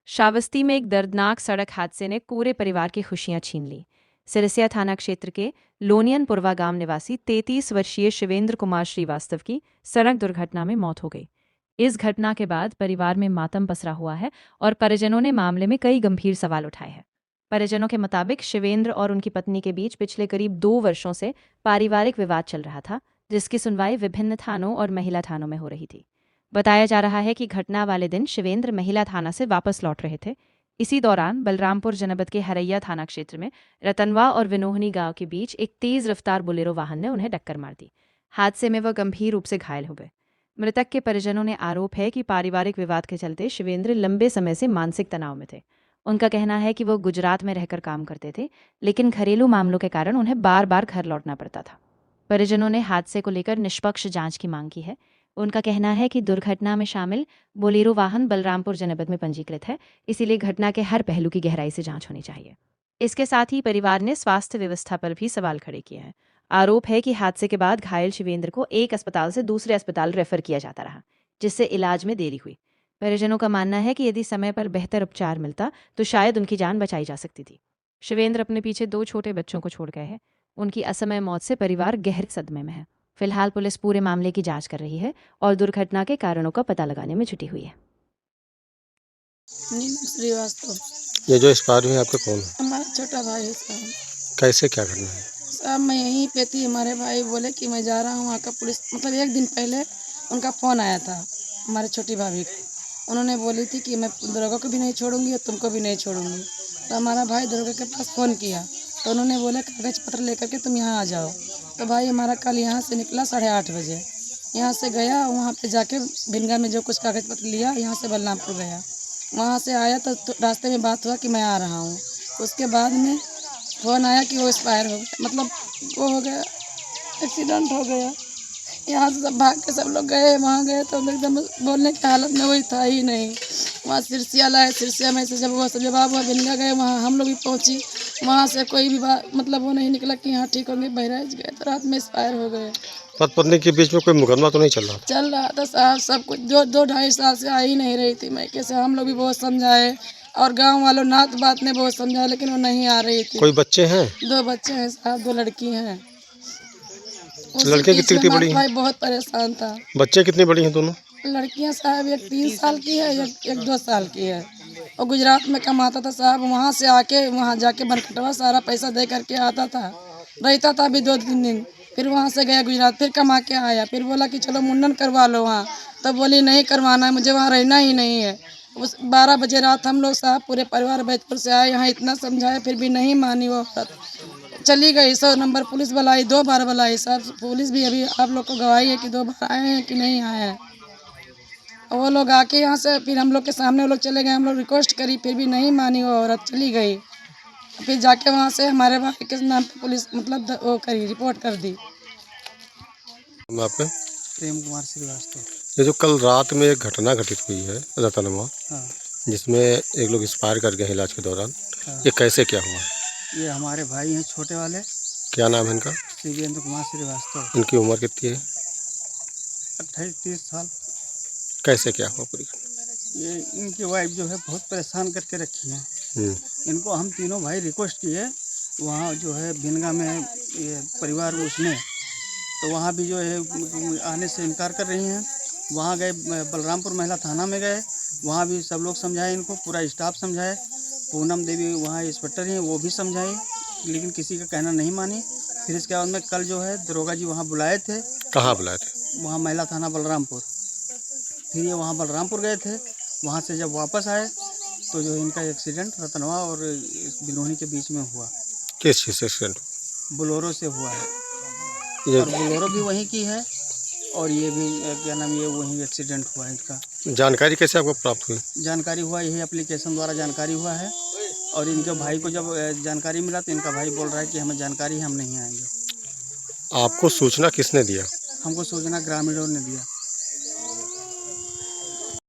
श्रावस्ती में एक दर्दनाक सड़क हादसे ने पूरे परिवार की खुशियां छीन ली। सिरसिया थाना क्षेत्र के लोनियनपुरवा गांव निवासी 33 वर्षीय शिवेंद्र कुमार श्रीवास्तव की सड़क दुर्घटना में मौत हो गई। इस घटना के बाद परिवार में मातम पसरा हुआ है और परिजनों ने मामले में कई गंभीर सवाल उठाए हैं। परिजनों के मुताबिक शिवेंद्र और उनकी पत्नी के बीच पिछले करीब 2 वर्षों से पारिवारिक विवाद चल रहा था, जिसकी सुनवाई विभिन्न थानों और महिला थानों में हो रही थी। बताया जा रहा है कि घटना वाले दिन शिवेंद्र महिला थाना से वापस लौट रहे थे। इसी दौरान बलरामपुर जनपद के हरैया थाना क्षेत्र में रतनवा और विनोहनी गांव के बीच एक तेज रफ्तार बोलेरो वाहन ने उन्हें टक्कर मार दी। हादसे में वह गंभीर रूप से घायल हो गए। मृतक के परिजनों ने आरोप है कि पारिवारिक विवाद के चलते शिवेंद्र लंबे समय से मानसिक तनाव में थे। उनका कहना है कि वो गुजरात में रहकर काम करते थे, लेकिन घरेलू मामलों के कारण उन्हें बार बार घर लौटना पड़ता था। परिजनों ने हादसे को लेकर निष्पक्ष जांच की मांग की है। उनका कहना है कि दुर्घटना में शामिल बोलेरो वाहन बलरामपुर जनपद में पंजीकृत है, इसीलिए घटना के हर पहलू की गहराई से जांच होनी चाहिए। इसके साथ ही परिवार ने स्वास्थ्य व्यवस्था पर भी सवाल खड़े किए हैं। आरोप है कि हादसे के बाद घायल शिवेंद्र को एक अस्पताल से दूसरे अस्पताल रेफर किया जाता रहा, जिससे इलाज में देरी हुई। परिजनों का मानना है कि यदि समय पर बेहतर उपचार मिलता तो शायद उनकी जान बचाई जा सकती थी। शिवेंद्र अपने पीछे 2 छोटे बच्चों को छोड़ गए हैं। उनकी असमय मौत से परिवार गहरे सदमे में है। फिलहाल पुलिस पूरे मामले की जांच कर रही है और दुर्घटना के कारणों का पता लगाने में जुटी हुई है। नीलम श्रीवास्तव। ये जो एक्सपायर हुए आपके कौन है? हमारा छोटा भाई है साहब। कैसे क्या करना है? साहब मैं यहीं पे थी, हमारे भाई बोले कि मैं जा रहा हूँ वहाँ का पुलिस, मतलब एक दिन पहले उनका फ़ोन आया था हमारे छोटी भाभी का। उन्होंने बोली थी कि मैं दरोगा को भी नहीं छोड़ूंगी और तुमको भी नहीं छोड़ूंगी। तो हमारा भाई दरोगा के पास फ़ोन किया तो उन्होंने बोला कागज़ पत्र लेकर के तुम यहाँ आ जाओ। तो भाई हमारा कल यहाँ से निकला 8:30 बजे, यहाँ से गया, वहाँ पे जाके भिनगा में जो कुछ कागज़ पत्र लिया, यहाँ से बलरामपुर गया। वहाँ से आया तो रास्ते में बात हुआ कि मैं आ रहा हूँ। उसके बाद में फ़ोन आया कि वो एक्सपायर हो गया, मतलब वो हो गया, एक्सीडेंट हो गया। यहाँ से सब भाग के सब लोग गए, वहाँ गए तो एकदम बोलने की हालत में वही था ही नहीं। वहाँ सिरसिया लाए, सिरसिया में से जब वो जवाब हुआ बिनगा गए, वहाँ हम लोग भी पहुँची। वहाँ से कोई भी बात मतलब वो नहीं निकला कि यहाँ ठीक होंगे। बहराइच गए तो रात में एक्सपायर हो गए। पति पत्नी के बीच में कोई मुकदमा तो नहीं चल रहा? चल रहा था साहब, सब कुछ जो 2-2.5 साल से आ ही नहीं रही थी। मैं कैसे हम लोग भी बहुत समझाए और गांव वालों नात बात ने बहुत समझाया, लेकिन वो नहीं आ रही थी। कोई बच्चे हैं? 2 बच्चे हैं साहब, 2 लड़की हैं। उसी लड़कियां पीछे कितनी बड़ी हमारा हैं? भाई बहुत परेशान था। बच्चे कितनी बड़ी हैं दोनों? लड़कियां साहब एक 3 साल की है, एक 2 साल की है। और गुजरात में कमाता था साहब, वहाँ से आके वहाँ जाके बनकटवा सारा पैसा दे करके आता था, रहता था भी 2-3 दिन। फिर वहाँ से गया गुजरात, फिर कमा के आया, फिर बोला कि चलो मुंडन करवा लो वहाँ। तब बोली नहीं करवाना है, मुझे वहाँ रहना ही नहीं है। उस 12 बजे रात हम लोग साहब पूरे परिवार बैतपुर से आए यहाँ, इतना समझाया फिर भी नहीं मानी वो औरत। चली गई। 100 नंबर पुलिस बुलाई, 2 बार बुलाई साहब। पुलिस भी अभी आप लोग को गवाही है कि 2 बार आए हैं कि नहीं आए हैं। और वो लोग आके यहाँ से फिर हम लोग के सामने वो लोग चले गए, हम लोग रिक्वेस्ट करी फिर भी नहीं मानी, वो औरत चली गई। फिर जाके वहाँ से हमारे भाई के नाम पे पुलिस मतलब वो करी, रिपोर्ट कर दी। आपके प्रेम कुमार श्रीवास्तव। ये जो कल रात में एक घटना घटित हुई है रतनवा, हाँ जिसमें एक लोग एक्सपायर कर गए इलाज के दौरान, हाँ, ये कैसे क्या हुआ? ये हमारे भाई हैं छोटे वाले, क्या नाम है इनका? शिवेंद्र कुमार श्रीवास्तव। इनकी उम्र कितनी है? 28-30 साल। कैसे क्या हुआ पूरी घटना? ये इनकी वाइफ जो है बहुत परेशान करके रखी है। इनको हम तीनों भाई रिक्वेस्ट किए वहाँ जो है भिनगा में ये परिवार उसमें, तो वहाँ भी जो है आने से इनकार कर रही हैं। वहाँ गए, बलरामपुर महिला थाना में गए, वहाँ भी सब लोग समझाए इनको, पूरा स्टाफ समझाए। पूनम देवी वहाँ इंस्पेक्टर हैं, वो भी समझाई, लेकिन किसी का कहना नहीं मानी। फिर इसके बाद में कल जो है दरोगा जी वहाँ बुलाए थे। कहाँ बुलाए थे? वहाँ महिला थाना बलरामपुर। फिर ये वहाँ बलरामपुर गए थे, वहाँ से जब वापस आए तो जो इनका एक्सीडेंट रतनवा और बिनोहनी के बीच में हुआ। किस चीज़ से एक्सीडेंट? बोलेरो से हुआ है, ये और बोलेरो भी वहीं की है, और ये भी क्या नाम, ये वहीं एक्सीडेंट हुआ है इनका। जानकारी कैसे आपको प्राप्त हुई? जानकारी हुआ यही एप्लीकेशन द्वारा जानकारी हुआ है, और इनके भाई को जब जानकारी मिला तो इनका भाई बोल रहा है कि हमें जानकारी है, हम नहीं आएंगे। आपको सूचना किसने दिया? हमको सूचना ग्रामीणों ने दिया।